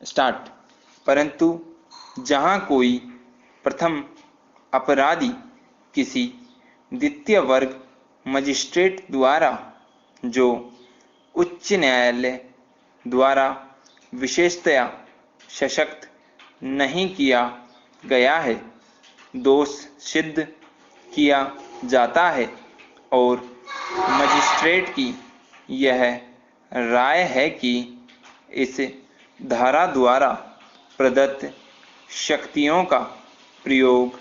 Start. परंतु जहां कोई प्रथम अपराधी किसी द्वितीय वर्ग मजिस्ट्रेट द्वारा, जो उच्च न्यायालय द्वारा विशेषतया सशक्त नहीं किया गया है, दोष सिद्ध किया जाता है और मजिस्ट्रेट की यह राय है कि इस धारा द्वारा प्रदत्त शक्तियों का प्रयोग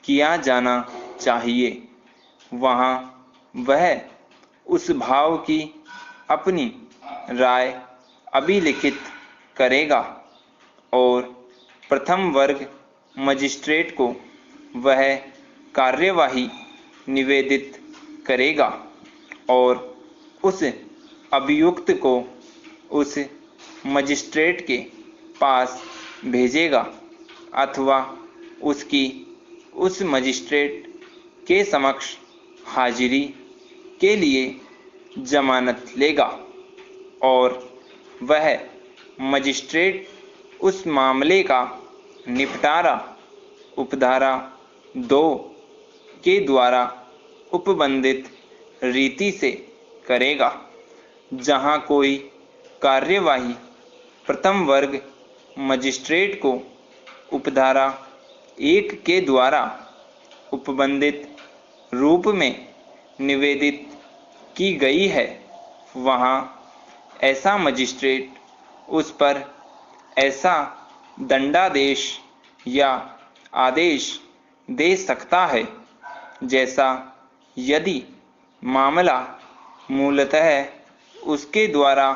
किया जाना चाहिए, वहाँ वह उस भाव की अपनी राय अभिलिखित करेगा और प्रथम वर्ग मजिस्ट्रेट को वह कार्यवाही निवेदित करेगा और उस अभियुक्त को उस मजिस्ट्रेट के पास भेजेगा अथवा उसकी उस मजिस्ट्रेट के समक्ष हाजिरी के लिए जमानत लेगा और वह मजिस्ट्रेट उस मामले का निपटारा उपधारा 2 के द्वारा उपबंधित रीति से करेगा। जहां कोई कार्यवाही प्रथम वर्ग मजिस्ट्रेट को उपधारा 1 के द्वारा उपबंधित रूप में निवेदित की गई है, वहां ऐसा मजिस्ट्रेट उस पर ऐसा दंडादेश या आदेश दे सकता है जैसा यदि मामला मूलतः उसके द्वारा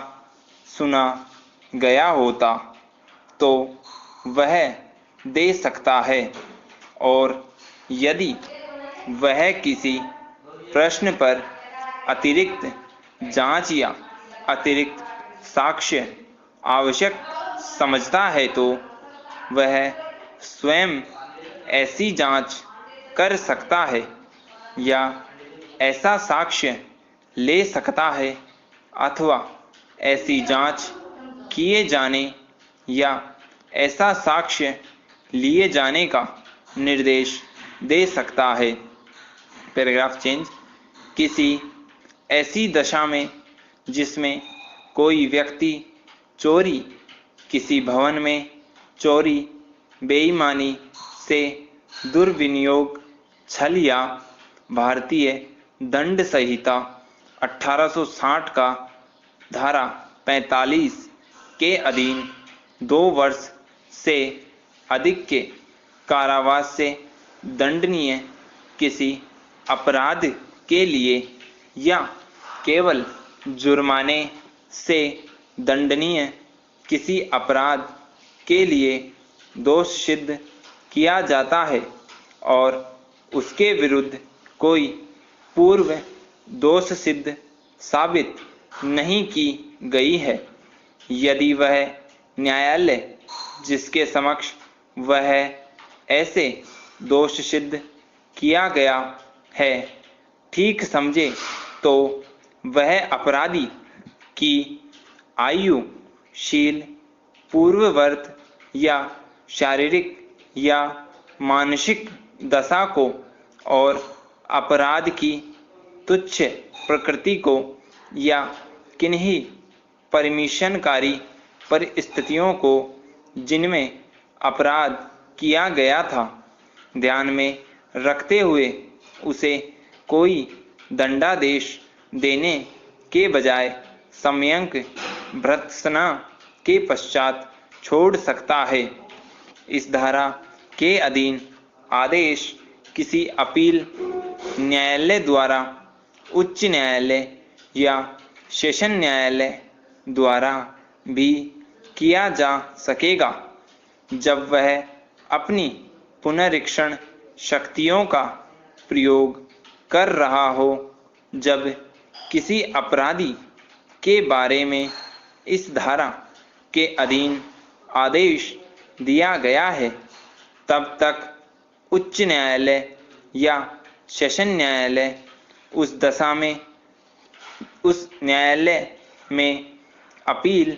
सुना गया होता तो वह दे सकता है, और यदि वह किसी प्रश्न पर अतिरिक्त जांच या अतिरिक्त साक्ष्य आवश्यक समझता है तो वह स्वयं ऐसी जांच कर सकता है या ऐसा साक्ष्य ले सकता है अथवा ऐसी जांच किए जाने या ऐसा साक्ष्य लिए जाने का निर्देश दे सकता है। Paragraph change. किसी ऐसी दशा में जिसमें कोई व्यक्ति चोरी, किसी भवन में चोरी, बेईमानी से दुर्विनियोग, छल या भारतीय दंड संहिता 1860 का धारा 45 के अधीन 2 वर्ष से अधिक के कारावास से दंडनीय किसी अपराध के लिए या केवल जुर्माने से दंडनीय किसी अपराध के लिए दोष सिद्ध किया जाता है और उसके विरुद्ध कोई पूर्व दोष सिद्ध साबित नहीं की गई है, यदि वह न्यायालय जिसके समक्ष वह ऐसे दोष सिद्ध किया गया है ठीक समझे तो वह अपराधी की आयु, शील, पूर्ववर्त या शारीरिक या मानसिक दशा को और अपराध की तुच्छ प्रकृति को या किन्हीं परमिशनकारी परिस्थितियों को जिनमें अपराध किया गया था ध्यान में रखते हुए उसे कोई दंडादेश देने के बजाय सम्यक भर्त्सना के पश्चात छोड़ सकता है। इस धारा के अधीन आदेश किसी अपील न्यायालय द्वारा, उच्च न्यायालय या सेशन न्यायालय द्वारा भी किया जा सकेगा जब वह अपनी पुनरीक्षण शक्तियों का प्रयोग कर रहा हो। जब किसी अपराधी के बारे में इस धारा के अधीन आदेश दिया गया है तब तक उच्च न्यायालय या सेशन न्यायालय उस दशा में उस न्यायालय में अपील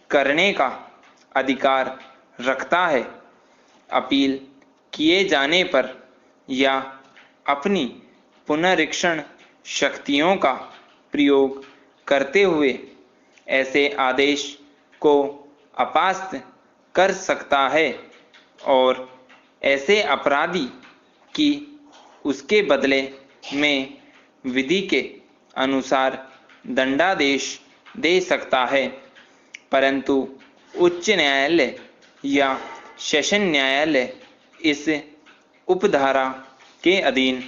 करने का अधिकार रखता है। अपील किए जाने पर या अपनी पुनरीक्षण शक्तियों का प्रयोग करते हुए ऐसे आदेश को अपास्त कर सकता है और ऐसे अपराधी की उसके बदले में विधि के अनुसार दंडादेश दे सकता है, परंतु उच्च न्यायालय या सेशन न्यायालय इस उपधारा के अधीन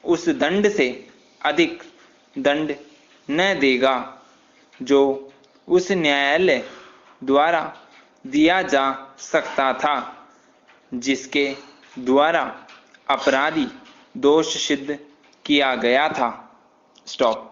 उस दंड से अधिक दंड न देगा जो उस न्यायालय द्वारा दिया जा सकता था जिसके द्वारा अपराधी दोष सिद्ध किया गया था। स्टॉप।